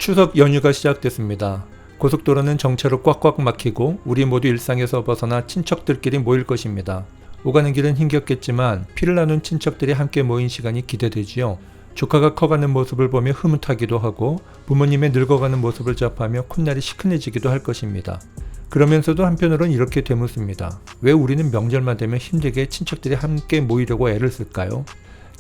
추석 연휴가 시작됐습니다. 고속도로는 정체로 꽉꽉 막히고 우리 모두 일상에서 벗어나 친척들끼리 모일 것입니다. 오가는 길은 힘겹겠지만 피를 나눈 친척들이 함께 모인 시간이 기대되지요. 조카가 커가는 모습을 보며 흐뭇하기도 하고 부모님의 늙어가는 모습을 접하며 콧날이 시큰해지기도 할 것입니다. 그러면서도 한편으론 이렇게 되묻습니다. 왜 우리는 명절만 되면 힘들게 친척들이 함께 모이려고 애를 쓸까요?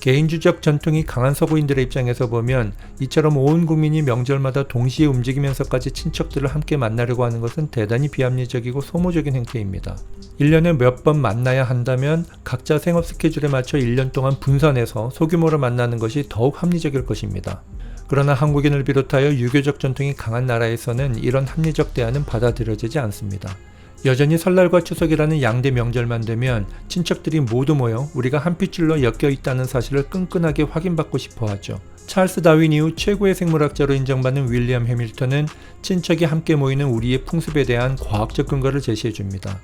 개인주적 전통이 강한 서구인들의 입장에서 보면 이처럼 온 국민이 명절마다 동시에 움직이면서까지 친척들을 함께 만나려고 하는 것은 대단히 비합리적이고 소모적인 행태입니다. 1년에 몇 번 만나야 한다면 각자 생업 스케줄에 맞춰 1년 동안 분산해서 소규모로 만나는 것이 더욱 합리적일 것입니다. 그러나 한국인을 비롯하여 유교적 전통이 강한 나라에서는 이런 합리적 대안은 받아들여지지 않습니다. 여전히 설날과 추석이라는 양대 명절만 되면 친척들이 모두 모여 우리가 한 핏줄로 엮여 있다는 사실을 끈끈하게 확인받고 싶어 하죠. 찰스 다윈 이후 최고의 생물학자로 인정받는 윌리엄 해밀턴은 친척이 함께 모이는 우리의 풍습에 대한 과학적 근거를 제시해 줍니다.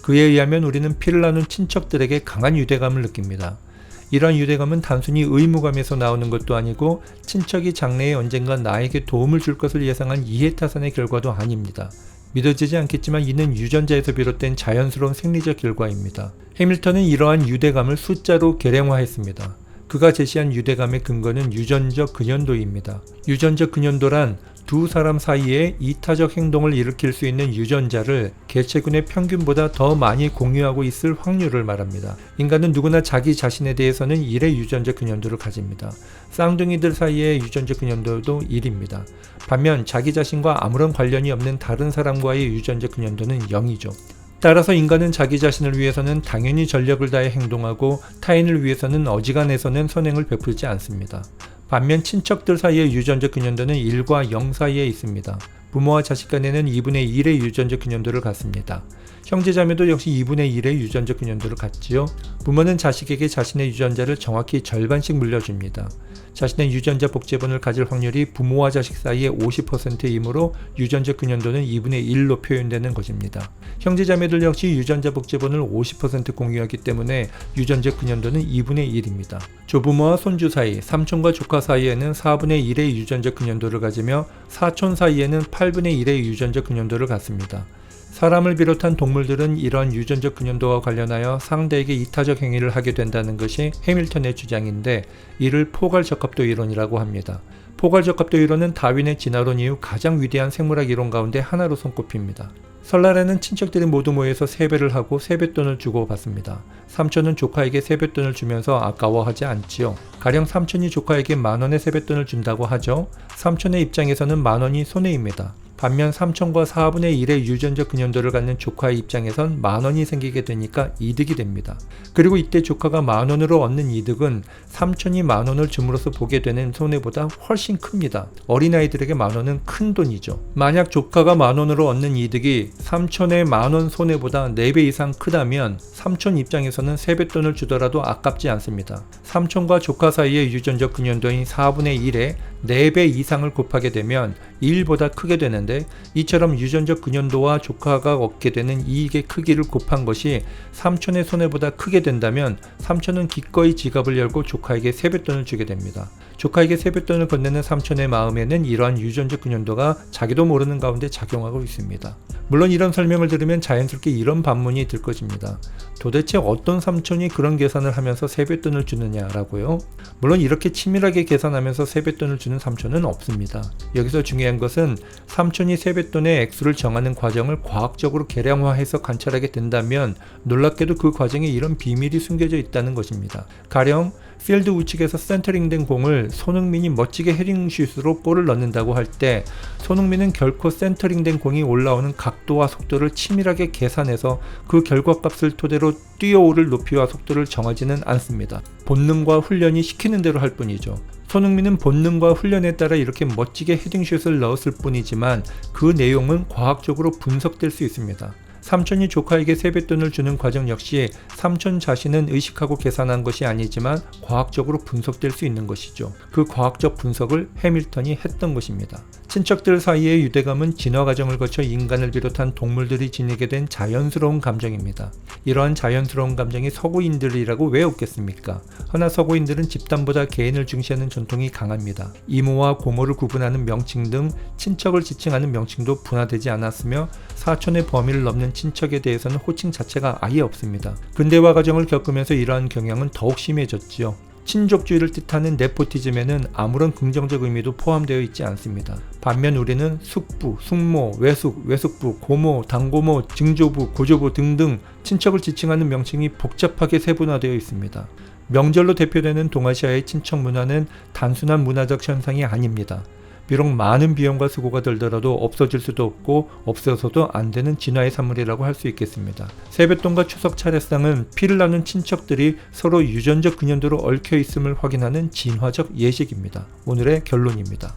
그에 의하면 우리는 피를 나눈 친척들에게 강한 유대감을 느낍니다. 이런 유대감은 단순히 의무감에서 나오는 것도 아니고 친척이 장래에 언젠가 나에게 도움을 줄 것을 예상한 이해타산의 결과도 아닙니다. 믿어지지 않겠지만 이는 유전자에서 비롯된 자연스러운 생리적 결과입니다. 해밀턴은 이러한 유대감을 숫자로 계량화했습니다. 그가 제시한 유대감의 근거는 유전적 근연도입니다. 유전적 근연도란 두 사람 사이에 이타적 행동을 일으킬 수 있는 유전자를 개체군의 평균보다 더 많이 공유하고 있을 확률을 말합니다. 인간은 누구나 자기 자신에 대해서는 1의 유전적 근연도를 가집니다. 쌍둥이들 사이의 유전적 근연도도 1입니다. 반면 자기 자신과 아무런 관련이 없는 다른 사람과의 유전적 근연도는 0이죠. 따라서 인간은 자기 자신을 위해서는 당연히 전력을 다해 행동하고 타인을 위해서는 어지간해서는 선행을 베풀지 않습니다. 반면 친척들 사이의 유전적 근연도는 1과 0 사이에 있습니다. 부모와 자식 간에는 2분의 1의 유전적 근연도를 갖습니다. 형제자매도 역시 2분의 1의 유전적 근연도를 갖지요. 부모는 자식에게 자신의 유전자를 정확히 절반씩 물려줍니다. 자신의 유전자 복제본을 가질 확률이 부모와 자식 사이의 50%이므로 유전적 근연도는 2분의 1로 표현되는 것입니다. 형제자매들 역시 유전자 복제본을 50% 공유하기 때문에 유전적 근연도는 2분의 1입니다. 조부모와 손주 사이, 삼촌과 조카 사이에는 4분의 1의 유전적 근연도를 가지며 사촌 사이에는 8분의 1의 유전적 근연도를 갖습니다. 사람을 비롯한 동물들은 이러한 유전적 근연도와 관련하여 상대에게 이타적 행위를 하게 된다는 것이 해밀턴의 주장인데 이를 포괄적합도 이론이라고 합니다. 포괄적합도 이론은 다윈의 진화론 이후 가장 위대한 생물학 이론 가운데 하나로 손꼽힙니다. 설날에는 친척들이 모두 모여서 세배를 하고 세뱃돈을 주고 받습니다. 삼촌은 조카에게 세뱃돈을 주면서 아까워하지 않지요. 가령 삼촌이 조카에게 10,000원의 세뱃돈을 준다고 하죠. 삼촌의 입장에서는 10,000원이 손해입니다. 반면 삼촌과 4분의 1의 유전적 근연도를 갖는 조카의 입장에선 10,000원이 생기게 되니까 이득이 됩니다. 그리고 이때 조카가 10,000원으로 얻는 이득은 삼촌이 10,000원을 줌으로써 보게 되는 손해보다 훨씬 큽니다. 어린아이들에게 10,000원은 큰 돈이죠. 만약 조카가 10,000원으로 얻는 이득이 삼촌의 10,000원 손해보다 4배 이상 크다면 삼촌 입장에서는 세뱃돈을 주더라도 아깝지 않습니다. 삼촌과 조카 사이의 유전적 근연도인 4분의 1에 4배 이상을 곱하게 되면 1보다 크게 되는데 이처럼 유전적 근연도와 조카가 얻게 되는 이익의 크기를 곱한 것이 삼촌의 손해보다 크게 된다면 삼촌은 기꺼이 지갑을 열고 조카에게 세뱃돈을 주게 됩니다. 조카에게 세뱃돈을 건네는 삼촌의 마음에는 이러한 유전적 근연도가 자기도 모르는 가운데 작용하고 있습니다. 물론 이런 설명을 들으면 자연스럽게 이런 반문이 들 것입니다. 도대체 어떤 삼촌이 그런 계산을 하면서 세뱃돈을 주느냐라고요? 물론 이렇게 치밀하게 계산하면서 세뱃돈을 주는 삼촌은 없습니다. 여기서 중요한 것은 삼촌이 세뱃돈의 액수를 정하는 과정을 과학적으로 계량화해서 관찰하게 된다면 놀랍게도 그 과정에 이런 비밀이 숨겨져 있다는 것입니다. 가령 필드 우측에서 센터링된 공을 손흥민이 멋지게 헤딩슛으로 골을 넣는다고 할 때 손흥민은 결코 센터링된 공이 올라오는 각도와 속도를 치밀하게 계산해서 그 결과값을 토대로 뛰어오를 높이와 속도를 정하지는 않습니다. 본능과 훈련이 시키는 대로 할 뿐이죠. 손흥민은 본능과 훈련에 따라 이렇게 멋지게 헤딩슛을 넣었을 뿐이지만 그 내용은 과학적으로 분석될 수 있습니다. 삼촌이 조카에게 세뱃돈을 주는 과정 역시 삼촌 자신은 의식하고 계산한 것이 아니지만 과학적으로 분석될 수 있는 것이죠. 그 과학적 분석을 해밀턴이 했던 것입니다. 친척들 사이의 유대감은 진화 과정을 거쳐 인간을 비롯한 동물들이 지니게 된 자연스러운 감정입니다. 이러한 자연스러운 감정이 서구인들이라고 왜 없겠습니까? 허나 서구인들은 집단보다 개인을 중시하는 전통이 강합니다. 이모와 고모를 구분하는 명칭 등 친척을 지칭하는 명칭도 분화되지 않았으며 사촌의 범위를 넘는 친척에 대해서는 호칭 자체가 아예 없습니다. 근대화 과정을 겪으면서 이러한 경향은 더욱 심해졌지요. 친족주의를 뜻하는 네포티즘에는 아무런 긍정적 의미도 포함되어 있지 않습니다. 반면 우리는 숙부, 숙모, 외숙, 외숙부, 고모, 당고모, 증조부, 고조부 등등 친척을 지칭하는 명칭이 복잡하게 세분화되어 있습니다. 명절로 대표되는 동아시아의 친척 문화는 단순한 문화적 현상이 아닙니다. 비록 많은 비용과 수고가 들더라도 없어질 수도 없고 없어서도 안 되는 진화의 산물이라고 할 수 있겠습니다. 세뱃돈과 추석 차례상은 피를 나눈 친척들이 서로 유전적 근연도로 얽혀 있음을 확인하는 진화적 예식입니다. 오늘의 결론입니다.